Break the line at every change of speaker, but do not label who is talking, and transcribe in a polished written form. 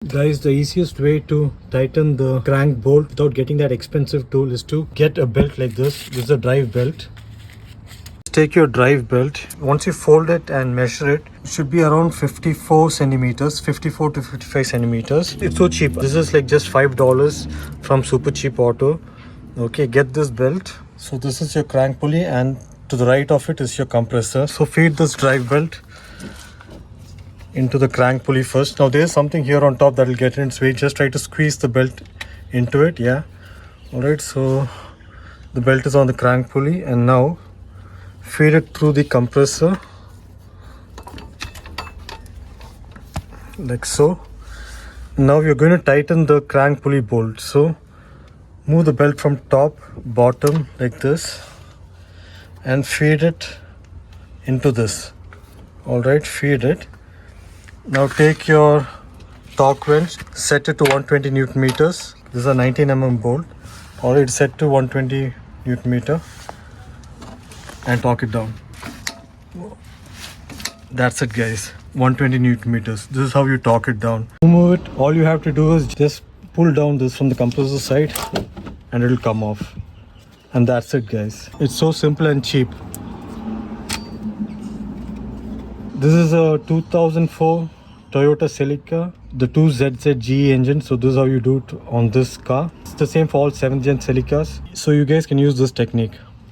Guys, the easiest way to tighten the crank bolt without getting that expensive tool is to get a belt like this. This is a drive belt. Take your drive belt. Once you fold it and measure it, it should be around 54 centimeters, 54 to 55 centimeters. It's so cheap. This is like just $5 from Super Cheap Auto. Okay, get this belt. So this is your crank pulley, and to the right of it is your compressor. So feed this drive belt into the crank pulley first. Now there's something here on top that will get in its way. Just try to squeeze the belt into it. Yeah. Alright, so the belt is on the crank pulley, and now feed it through the compressor like so. Now you're going to tighten the crank pulley bolt. So move the belt from top, bottom like this, and feed it into this. Alright, feed it. Now take your torque wrench, set it to 120 Newton meters. This is a 19 bolt. Alright, set to 120 Newton meter and torque it down. That's it, guys. 120 Newton meters. This is how you torque it down. To move it, all you have to do is just pull down this from the compressor side and it'll come off. And that's it, guys. It's so simple and cheap. This is a 2004 Toyota Celica, the 2ZZGE engine. So this is how you do it on this car. It's the same for all 7 Gen Celicas. So you guys can use this technique.